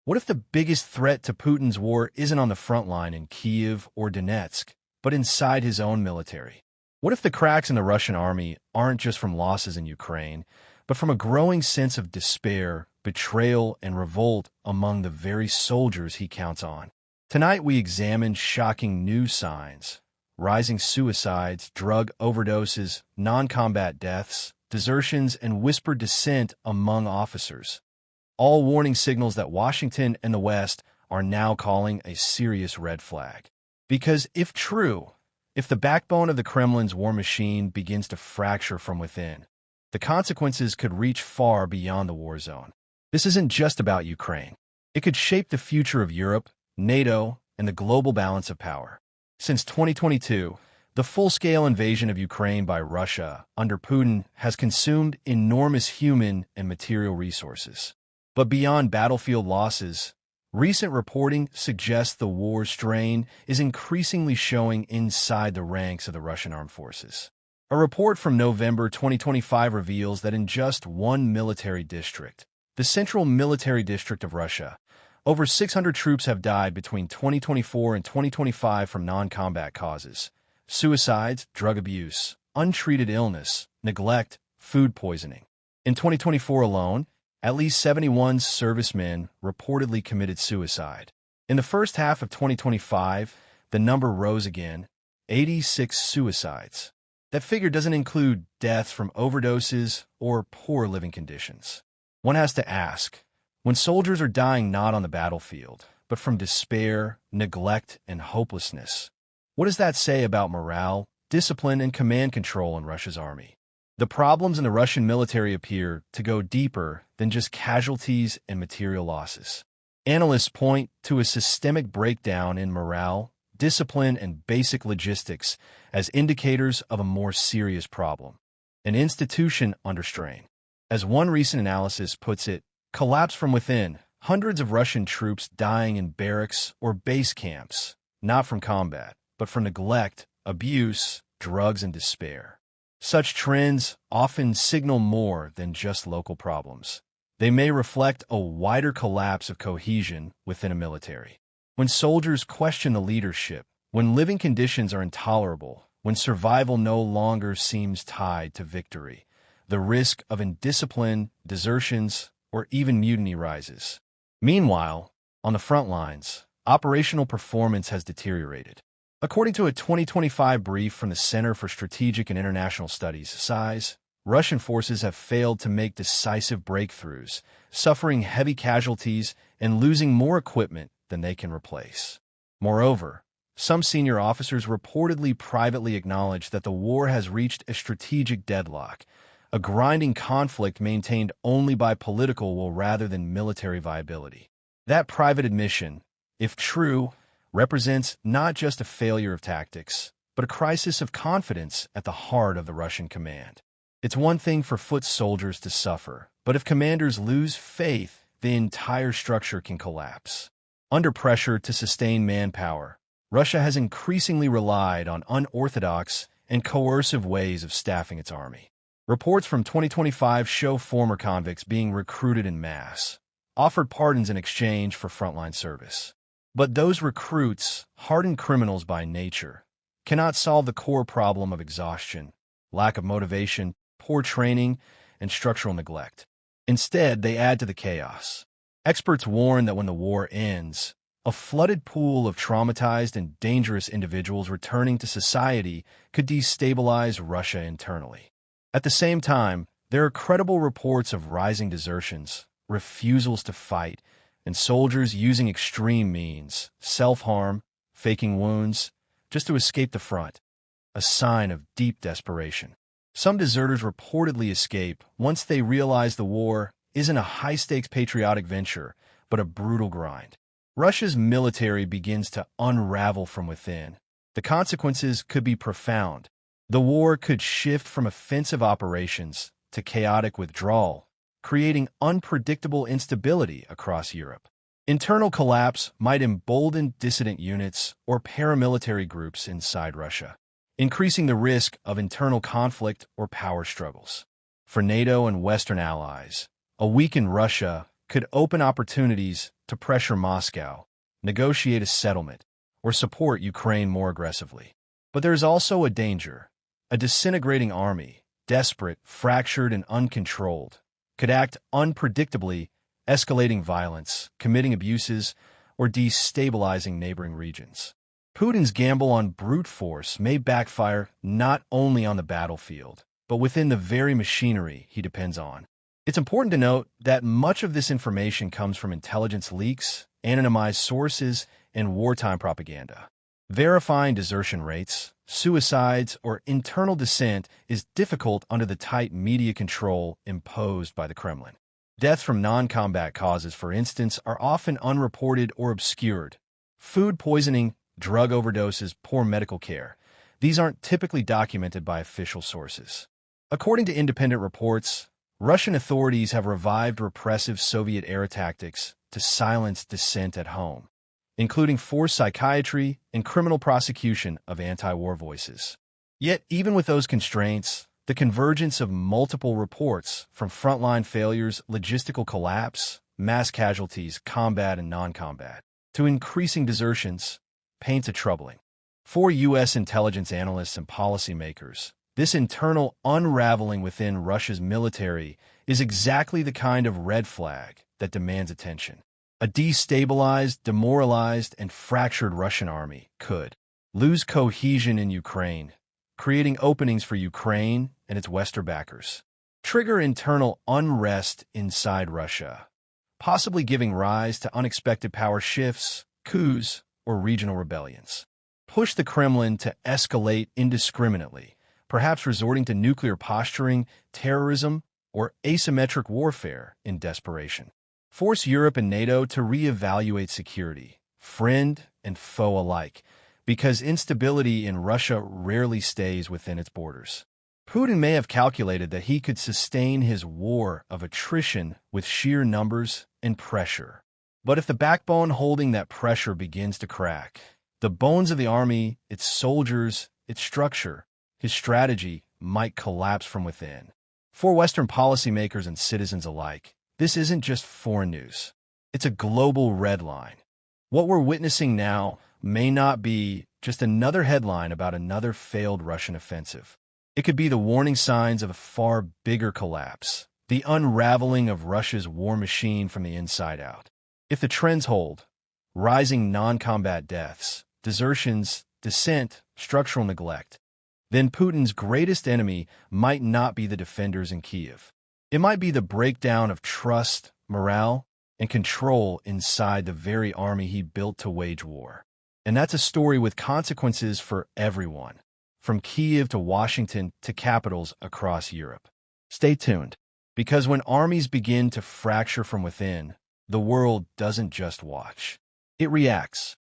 What if the biggest threat to Putin's war isn't on the front line in Kyiv or Donetsk, but inside his own military? What if the cracks in the Russian army aren't just from losses in Ukraine, but from a growing sense of despair, betrayal, and revolt among the very soldiers he counts on? Tonight we examine shocking new signs: rising suicides, drug overdoses, non-combat deaths, desertions, and whispered dissent among officers. All warning signals that Washington and the West are now calling a serious red flag. Because if true, if the backbone of the Kremlin's war machine begins to fracture from within, the consequences could reach far beyond the war zone. This isn't just about Ukraine. It could shape the future of Europe, NATO, and the global balance of power. Since 2022, the full-scale invasion of Ukraine by Russia under Putin has consumed enormous human and material resources. But beyond battlefield losses, recent reporting suggests the war's strain is increasingly showing inside the ranks of the Russian armed forces. A report from November 2025 reveals that in just one military district, the Central Military District of Russia, over 600 troops have died between 2024 and 2025 from non-combat causes: suicides, drug abuse, untreated illness, neglect, food poisoning. In 2024 alone, at least 71 servicemen reportedly committed suicide. In the first half of 2025, the number rose again: 86 suicides. That figure doesn't include deaths from overdoses or poor living conditions. One has to ask, when soldiers are dying not on the battlefield, but from despair, neglect, and hopelessness, what does that say about morale, discipline, and command control in Russia's army? The problems in the Russian military appear to go deeper than just casualties and material losses. Analysts point to a systemic breakdown in morale, discipline, and basic logistics as indicators of a more serious problem: an institution under strain. As one recent analysis puts it, collapse from within, hundreds of Russian troops dying in barracks or base camps, not from combat, but from neglect, abuse, drugs, and despair. Such trends often signal more than just local problems. They may reflect a wider collapse of cohesion within a military. When soldiers question the leadership, when living conditions are intolerable, when survival no longer seems tied to victory, the risk of indiscipline, desertions, or even mutiny rises. Meanwhile, on the front lines, operational performance has deteriorated. According to a 2025 brief from the Center for Strategic and International Studies, SIZE, Russian forces have failed to make decisive breakthroughs, suffering heavy casualties and losing more equipment than they can replace. Moreover, some senior officers reportedly privately acknowledged that the war has reached a strategic deadlock, a grinding conflict maintained only by political will rather than military viability. That private admission, if true, represents not just a failure of tactics, but a crisis of confidence at the heart of the Russian command. It's one thing for foot soldiers to suffer, but if commanders lose faith, the entire structure can collapse. Under pressure to sustain manpower, Russia has increasingly relied on unorthodox and coercive ways of staffing its army. Reports from 2025 show former convicts being recruited en masse, offered pardons in exchange for frontline service. But those recruits, hardened criminals by nature, cannot solve the core problem of exhaustion, lack of motivation, poor training, and structural neglect. Instead, they add to the chaos. Experts warn that when the war ends, a flooded pool of traumatized and dangerous individuals returning to society could destabilize Russia internally. At the same time, there are credible reports of rising desertions, refusals to fight, and soldiers using extreme means, self-harm, faking wounds, just to escape the front, a sign of deep desperation. Some deserters reportedly escape once they realize the war isn't a high-stakes patriotic venture, but a brutal grind. Russia's military begins to unravel from within. The consequences could be profound. The war could shift from offensive operations to chaotic withdrawal, creating unpredictable instability across Europe. Internal collapse might embolden dissident units or paramilitary groups inside Russia, increasing the risk of internal conflict or power struggles. For NATO and Western allies, a weakened Russia could open opportunities to pressure Moscow, negotiate a settlement, or support Ukraine more aggressively. But there is also a danger. A disintegrating army, desperate, fractured, and uncontrolled, could act unpredictably, escalating violence, committing abuses, or destabilizing neighboring regions. Putin's gamble on brute force may backfire not only on the battlefield, but within the very machinery he depends on. It's important to note that much of this information comes from intelligence leaks, anonymized sources, and wartime propaganda. Verifying desertion rates, suicides, or internal dissent is difficult under the tight media control imposed by the Kremlin. Deaths from non-combat causes, for instance, are often unreported or obscured. Food poisoning, drug overdoses, poor medical care. These aren't typically documented by official sources. According to independent reports, Russian authorities have revived repressive Soviet-era tactics to silence dissent at home, including forced psychiatry and criminal prosecution of anti-war voices. Yet, even with those constraints, the convergence of multiple reports from frontline failures, logistical collapse, mass casualties, combat and non-combat, to increasing desertions, paints a troubling. For U.S. intelligence analysts and policymakers, this internal unraveling within Russia's military is exactly the kind of red flag that demands attention. A destabilized, demoralized, and fractured Russian army could lose cohesion in Ukraine, creating openings for Ukraine and its Western backers, trigger internal unrest inside Russia, possibly giving rise to unexpected power shifts, coups, or regional rebellions, push the Kremlin to escalate indiscriminately, perhaps resorting to nuclear posturing, terrorism, or asymmetric warfare in desperation. Force Europe and NATO to reevaluate security, friend and foe alike, because instability in Russia rarely stays within its borders. Putin may have calculated that he could sustain his war of attrition with sheer numbers and pressure. But if the backbone holding that pressure begins to crack, the bones of the army, its soldiers, its structure, his strategy might collapse from within. For Western policymakers and citizens alike, this isn't just foreign news. It's a global red line. What we're witnessing now may not be just another headline about another failed Russian offensive. It could be the warning signs of a far bigger collapse, the unraveling of Russia's war machine from the inside out. If the trends hold, rising non-combat deaths, desertions, dissent, structural neglect, then Putin's greatest enemy might not be the defenders in Kyiv. It might be the breakdown of trust, morale, and control inside the very army he built to wage war. And that's a story with consequences for everyone, from Kyiv to Washington to capitals across Europe. Stay tuned, because when armies begin to fracture from within, the world doesn't just watch. It reacts.